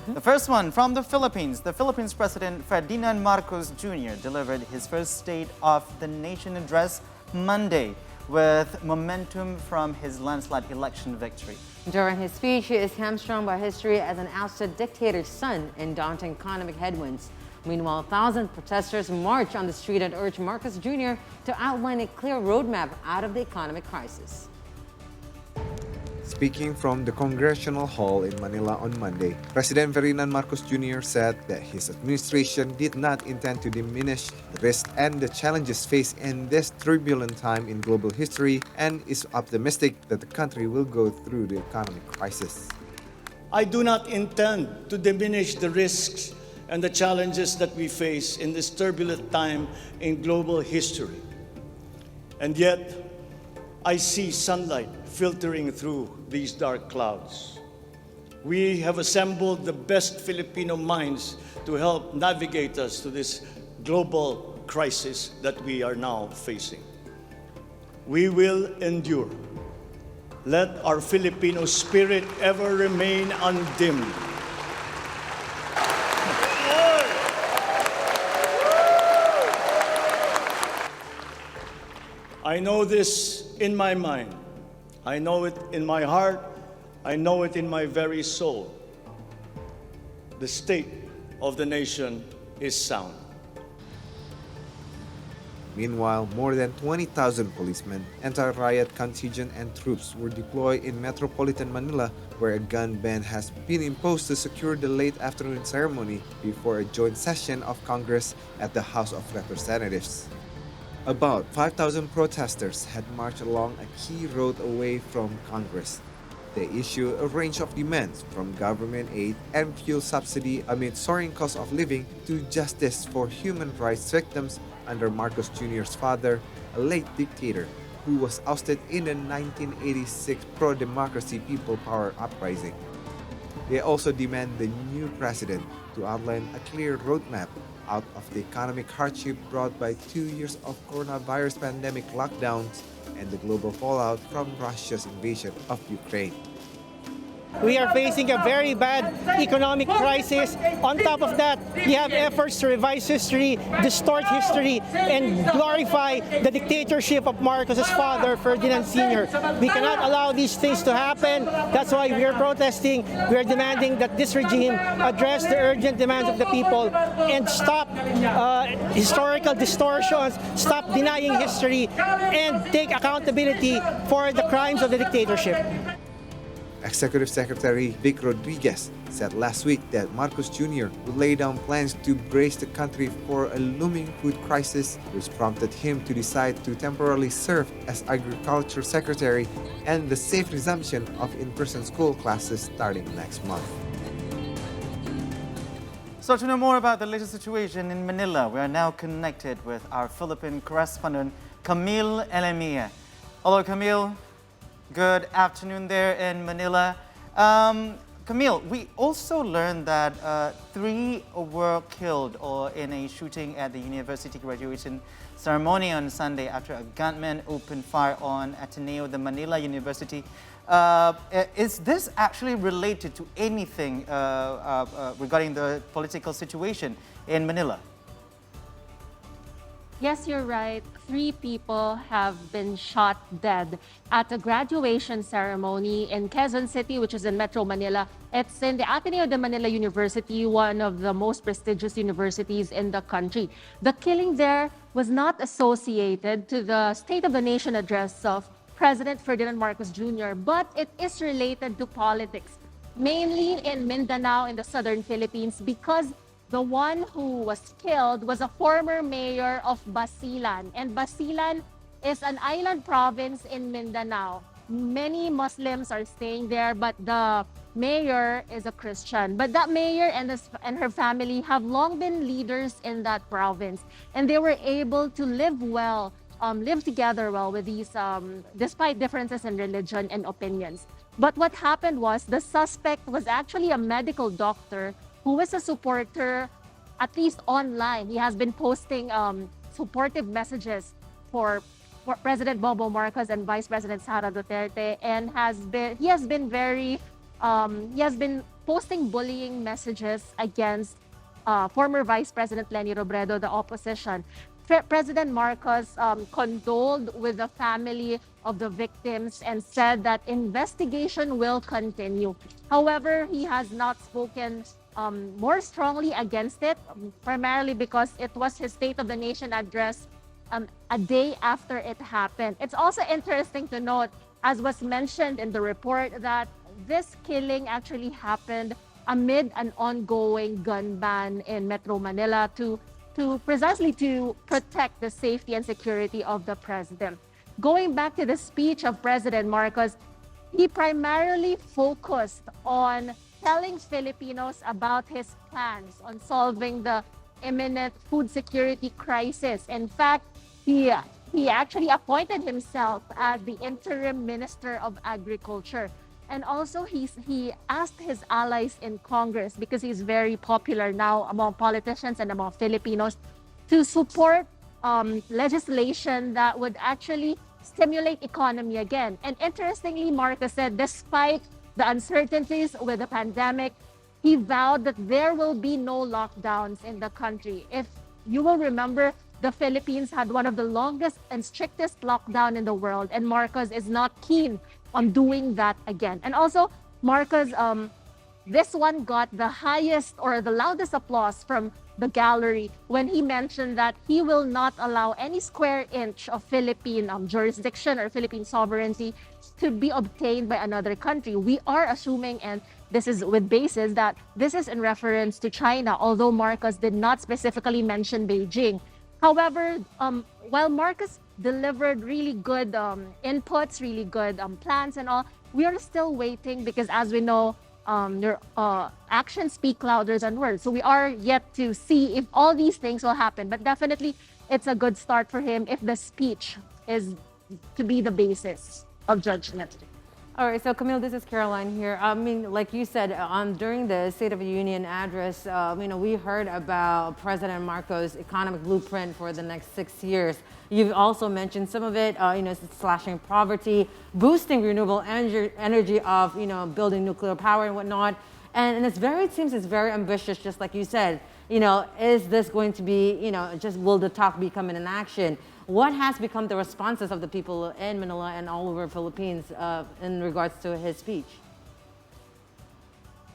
The first one from the Philippines. The Philippines President Ferdinand Marcos Jr. delivered his first State of the Nation address Monday with momentum from his landslide election victory. During his speech, he is hamstrung by history as an ousted dictator's son and daunting economic headwinds. Meanwhile, thousands of protesters marched on the street and urged Marcos Jr. to outline a clear roadmap out of the economic crisis. Speaking from the Congressional Hall in Manila on Monday, President Ferdinand Marcos Jr. said that his administration did not intend to diminish the risks and the challenges faced in this turbulent time in global history and is optimistic that the country will go through the economic crisis. I do not intend to diminish the risks and the challenges that we face in this turbulent time in global history. And yet, I see sunlight filtering through these dark clouds. We have assembled the best Filipino minds to help navigate us to this global crisis that we are now facing. We will endure. Let our Filipino spirit ever remain undimmed. I know this in my mind. I know it in my heart. I know it in my very soul. The state of the nation is sound. Meanwhile, more than 20,000 policemen, anti-riot contingent and troops were deployed in metropolitan Manila, where a gun ban has been imposed to secure the late afternoon ceremony before a joint session of Congress at the House of Representatives. About 5,000 protesters had marched along a key road away from Congress. They issued a range of demands from government aid and fuel subsidy amid soaring cost of living to justice for human rights victims under Marcos Jr.'s father, a late dictator who was ousted in the 1986 pro-democracy People Power uprising. They also demand the new president to outline a clear roadmap out of the economic hardship brought by 2 years of coronavirus pandemic lockdowns and the global fallout from Russia's invasion of Ukraine. We are facing a very bad economic crisis. On top of that, we have efforts to revise history, distort history, and glorify the dictatorship of Marcos's father, Ferdinand Sr. We cannot allow these things to happen. That's why we are protesting. We are demanding that this regime address the urgent demands of the people and stop historical distortions, stop denying history, and take accountability for the crimes of the dictatorship. Executive Secretary Vic Rodriguez said last week that Marcos Jr. would lay down plans to brace the country for a looming food crisis, which prompted him to decide to temporarily serve as Agriculture Secretary and the safe resumption of in-person school classes starting next month. So to know more about the latest situation in Manila, we are now connected with our Philippine correspondent, Camille Elemia. Hello, Camille. Good afternoon there in Manila. Camille, we also learned that 3 were killed in a shooting at the university graduation ceremony on Sunday after a gunman opened fire on Ateneo de Manila University. Is this actually related to anything regarding the political situation in Manila? Yes, you're right. 3 people have been shot dead at a graduation ceremony in Quezon City, which is in Metro Manila. It's in the Ateneo de Manila University, one of the most prestigious universities in the country. The killing there was not associated to the State of the Nation address of President Ferdinand Marcos Jr., but it is related to politics, mainly in Mindanao in the southern Philippines, because the one who was killed was a former mayor of Basilan. And Basilan is an island province in Mindanao. Many Muslims are staying there, but the mayor is a Christian. But that mayor and her family have long been leaders in that province. And they were able to live well, live together well with these, despite differences in religion and opinions. But what happened was the suspect was actually a medical doctor who is a supporter, at least online. He has been posting supportive messages for President Bobo Marcos and Vice President Sara Duterte, and he has been posting bullying messages against former Vice President Leni Robredo, the opposition. President Marcos condoled with the family of the victims and said that investigation will continue. However, he has not spoken more strongly against it, primarily because it was his State of the Nation address a day after it happened. It's also interesting to note, as was mentioned in the report, that this killing actually happened amid an ongoing gun ban in Metro Manila to precisely to protect the safety and security of the president. Going back to the speech of President Marcos, he primarily focused on telling Filipinos about his plans on solving the imminent food security crisis. In fact, he actually appointed himself as the interim Minister of Agriculture. And also he asked his allies in Congress, because he's very popular now among politicians and among Filipinos, to support legislation that would actually stimulate economy again. And interestingly, Marcos said, despite the uncertainties with the pandemic, he vowed that there will be no lockdowns in the country. If you will remember, the Philippines had one of the longest and strictest lockdown in the world, and Marcos is not keen on doing that again. And also, Marcos, this one got the highest or the loudest applause from the gallery when he mentioned that he will not allow any square inch of Philippine jurisdiction or Philippine sovereignty to be obtained by another country. We are assuming, and this is with basis, that this is in reference to China, although Marcos did not specifically mention Beijing. However, while Marcos delivered really good inputs, really good plans and all, we are still waiting because, as we know, your actions speak louder than words. So we are yet to see if all these things will happen. But definitely, it's a good start for him if the speech is to be the basis of judgment. All right, so Camille, this is Caroline here. I mean, like you said, during the State of the Union address, we heard about President Marcos' economic blueprint for the next 6 years. You've also mentioned some of it, slashing poverty, boosting renewable energy of, building nuclear power and whatnot. And it seems it's very ambitious, just like you said. Is this going to be, just will the talk become an action? What has become the responses of the people in Manila and all over Philippines in regards to his speech?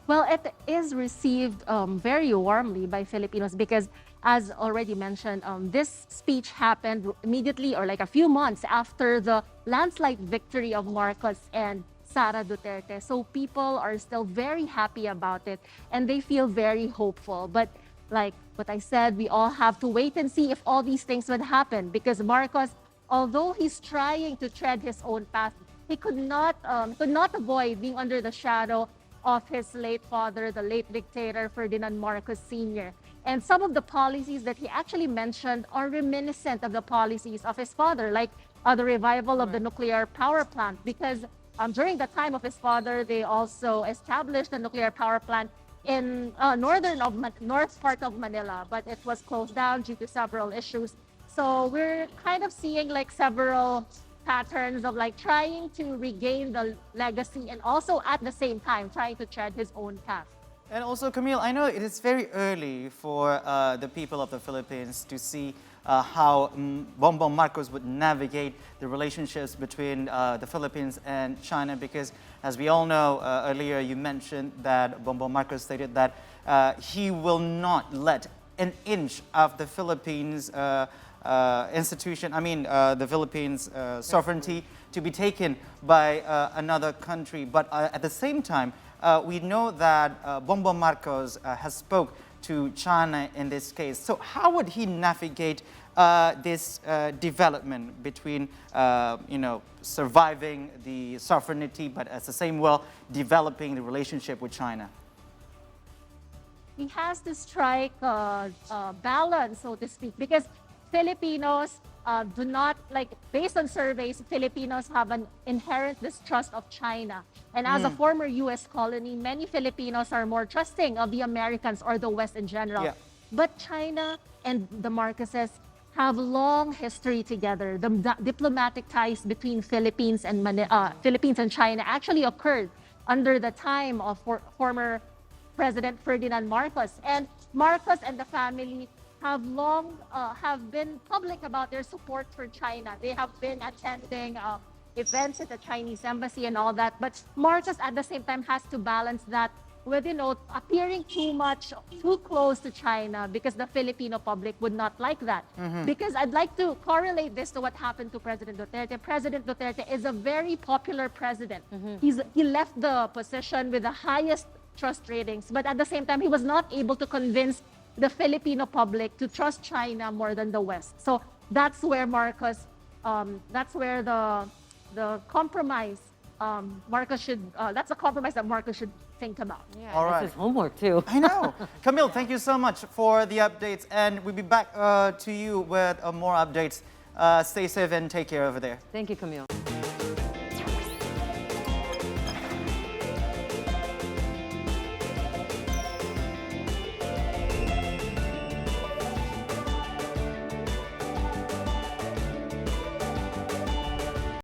Well, it is received very warmly by Filipinos because, as already mentioned, this speech happened immediately or like a few months after the landslide victory of Marcos and Sara Duterte. So people are still very happy about it and they feel very hopeful. But like what I said, we all have to wait and see if all these things would happen, because Marcos, although he's trying to tread his own path, he could not avoid being under the shadow of his late father, the late dictator Ferdinand Marcos Sr. And some of the policies that he actually mentioned are reminiscent of the policies of his father, like the revival of the nuclear power plant, because during the time of his father, they also established a nuclear power plant in north part of Manila, but it was closed down due to several issues. So we're kind of seeing like several patterns of like trying to regain the legacy and also at the same time trying to tread his own path. And also, Camille, I know it is very early for the people of the Philippines to see how Bongbong Marcos would navigate the relationships between the Philippines and China, because as we all know, earlier you mentioned that Bongbong Marcos stated that he will not let an inch of the Philippines the Philippines sovereignty to be taken by another country. But at the same time, we know that Bongbong Marcos has spoke to China in this case. So how would he navigate this development between, surviving the sovereignty, but at the same well, developing the relationship with China? He has to strike a balance, so to speak, because Filipinos do not, based on surveys, Filipinos have an inherent distrust of China. And as a former U.S. colony, many Filipinos are more trusting of the Americans or the West in general. Yeah. But China and the Marcoses have long history together. The diplomatic ties between Philippines and China actually occurred under the time of former President Ferdinand Marcos. And Marcos and the family have long have been public about their support for China. They have been attending events at the Chinese embassy and all that. But Marcos at the same time has to balance that with, appearing too close to China, because the Filipino public would not like that. Because I'd like to correlate this to what happened to President Duterte. President Duterte is a very popular president. He left the position with the highest trust ratings, but at the same time, he was not able to convince the Filipino public to trust China more than the West. So that's where that's where the compromise that's a compromise that Marcos should think about. Yeah, All that's right. his homework too. I know. Camille, thank you so much for the updates, and we'll be back to you with more updates. Stay safe and take care over there. Thank you, Camille.